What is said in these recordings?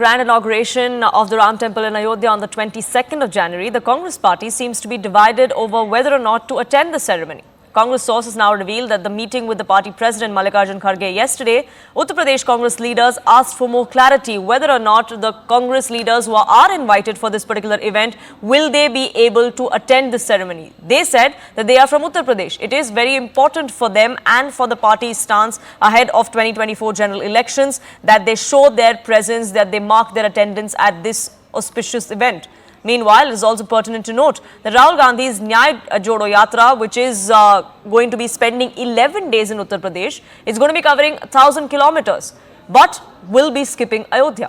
Grand inauguration of the Ram Temple in Ayodhya on the 22nd of January, the Congress party seems to be divided over whether or not to attend the ceremony. Congress sources now reveal that the meeting with the party president Mallikarjun Kharge yesterday, Uttar Pradesh Congress leaders asked for more clarity whether or not the Congress leaders who are invited for this particular event, will they be able to attend the ceremony. They said that they are from Uttar Pradesh. It is very important for them and for the party's stance ahead of 2024 general elections that they show their presence, that they mark their attendance at this auspicious event. Meanwhile, it is also pertinent to note that Rahul Gandhi's Yatra, which is going to be spending 11 days in Uttar Pradesh, is going to be covering 1,000 kilometers, but will be skipping Ayodhya.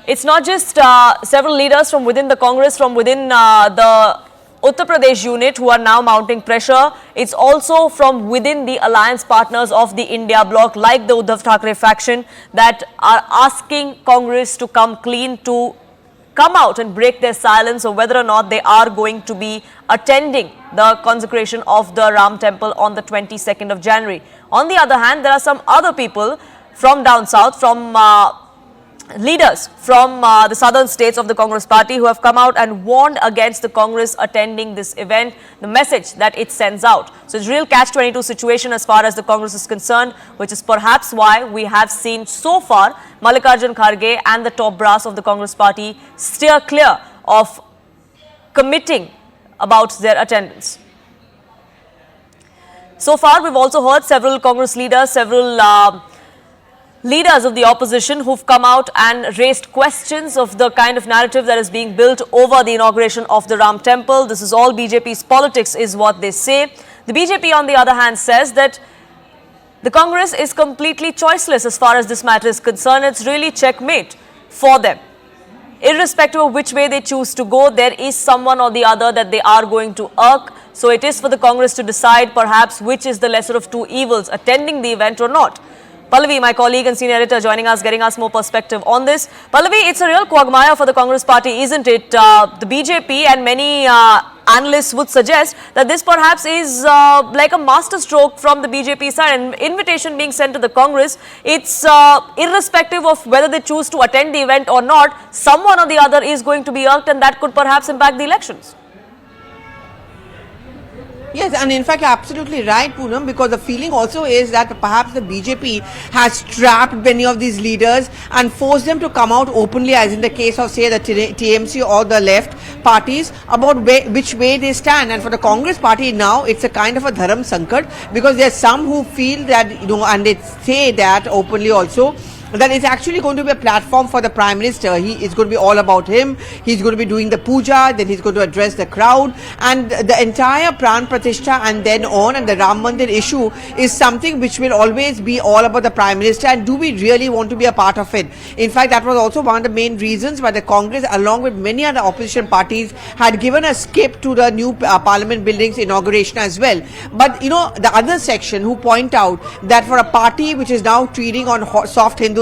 It's not just several leaders from within the Congress, from within the Uttar Pradesh unit who are now mounting pressure. It's also from within the alliance partners of the India bloc, like the Uddhav Thackeray faction, that are asking Congress to come clean, to come out and break their silence of whether or not they are going to be attending the consecration of the Ram Temple on the 22nd of January. On the other hand, there are some other people from down south, from leaders from the southern states of the Congress party who have come out and warned against the Congress attending this event, the message that it sends out. So it's a real catch-22 situation as far as the Congress is concerned, which is perhaps why we have seen so far Mallikarjun Kharge and the top brass of the Congress party steer clear of committing about their attendance. So far, we've also heard several Congress leaders, several leaders of the opposition who've come out and raised questions of the kind of narrative that is being built over the inauguration of the Ram Temple. This is all BJP's politics, is what they say. The BJP, on the other hand, says that the Congress is completely choiceless as far as this matter is concerned. It's really checkmate for them. Irrespective of which way they choose to go, there is someone or the other that they are going to irk. So it is for the Congress to decide perhaps which is the lesser of two evils, attending the event or not. Pallavi, my colleague and senior editor, joining us, getting us more perspective on this. Pallavi, it's a real quagmire for the Congress party, isn't it? The BJP and many analysts would suggest that this perhaps is like a masterstroke from the BJP side, an invitation being sent to the Congress. It's irrespective of whether they choose to attend the event or not, someone or the other is going to be irked, and that could perhaps impact the elections. Yes, and in fact, you're absolutely right, Poonam, because the feeling also is that perhaps the BJP has trapped many of these leaders and forced them to come out openly, as in the case of, say, the TMC or the left parties, about which way they stand. And for the Congress party now, it's a kind of a Dharm Sankat, because there are some who feel that, and they say that openly also, that it's actually going to be a platform for the Prime Minister. It's going to be all about him. He's going to be doing the puja, then he's going to address the crowd, and the entire Pran Pratishtha and then on, and the Ram Mandir issue is something which will always be all about the Prime Minister, and do we really want to be a part of it? In fact, that was also one of the main reasons why the Congress, along with many other opposition parties, had given a skip to the new Parliament building's inauguration as well. But, the other section who point out that for a party which is now treating on soft Hindutva,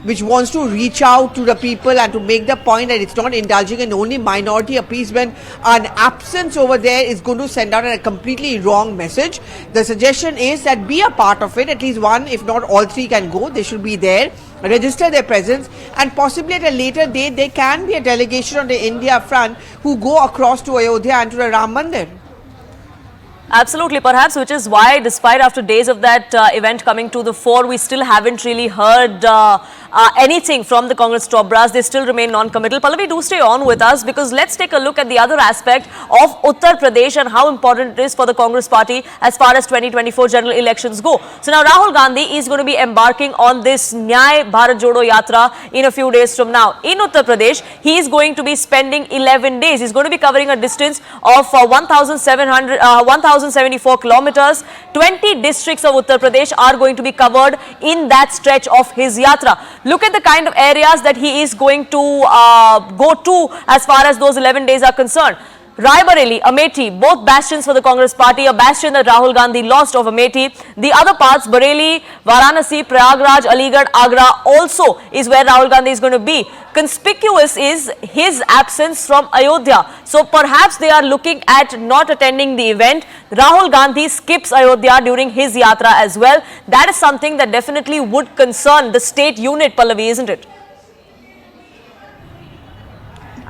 which wants to reach out to the people and to make the point that it's not indulging in only minority appeasement, an absence over there is going to send out a completely wrong message. The suggestion is that be a part of it. At least one, if not all three, can go. They should be there, register their presence, and possibly at a later date there can be a delegation on the India front who go across to Ayodhya and to the Ram Mandir. Absolutely, perhaps, which is why, despite after days of that event coming to the fore, we still haven't really heard anything from the Congress top brass. They still remain non-committal. Pallavi, do stay on with us, because let's take a look at the other aspect of Uttar Pradesh and how important it is for the Congress party as far as 2024 general elections go. So now Rahul Gandhi is going to be embarking on this Nyay Bharat Jodo Yatra in a few days from now. In Uttar Pradesh, he is going to be spending 11 days. He's going to be covering a distance of 1,074 kilometers. 20 districts of Uttar Pradesh are going to be covered in that stretch of his yatra. Look at the kind of areas that he is going to go to as far as those 11 days are concerned. Raebareli, Amethi, both bastions for the Congress party, a bastion that Rahul Gandhi lost of Amethi. The other parts, Bareilly, Varanasi, Prayagraj, Aligarh, Agra also is where Rahul Gandhi is going to be. Conspicuous is his absence from Ayodhya. So perhaps they are looking at not attending the event. Rahul Gandhi skips Ayodhya during his yatra as well. That is something that definitely would concern the state unit, Pallavi, isn't it?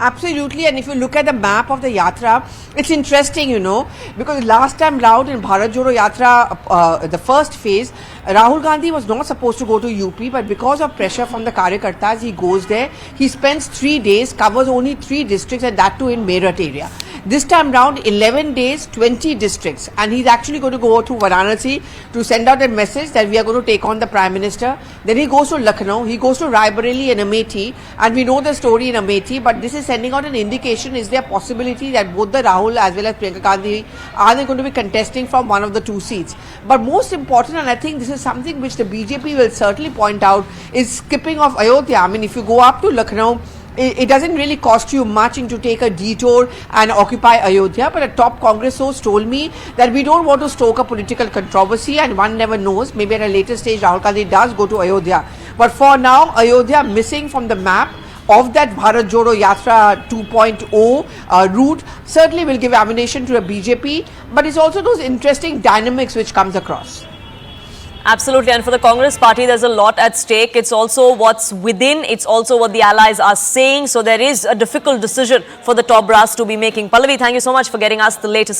Absolutely, and if you look at the map of the yatra, it's interesting, you know, because last time round in Bharat Jodo Yatra, the first phase, Rahul Gandhi was not supposed to go to UP, but because of pressure from the Karyakartas, he goes there. He spends 3 days, covers only 3 districts, and that too in Meerut area. This time round, 11 days, 20 districts, and he's actually going to go to Varanasi to send out a message that we are going to take on the Prime Minister. Then he goes to Lucknow, he goes to Raebareli and Amethi, and we know the story in Amethi, but this is sending out an indication, is there a possibility that both the Rahul as well as Priyanka Gandhi are they going to be contesting from one of the 2 seats? But most important, and I think this is something which the BJP will certainly point out, is skipping of Ayodhya. I mean, if you go up to Lucknow, it doesn't really cost you much to take a detour and occupy Ayodhya, but a top Congress source told me that we don't want to stoke a political controversy, and one never knows, maybe at a later stage Rahul Gandhi does go to Ayodhya. But for now, Ayodhya missing from the map of that Bharat Jodo Yatra 2.0 route certainly will give ammunition to the BJP, but it's also those interesting dynamics which comes across. Absolutely, and for the Congress party, there's a lot at stake. It's also what's within, it's also what the allies are saying. So there is a difficult decision for the top brass to be making. Pallavi, thank you so much for getting us the latest.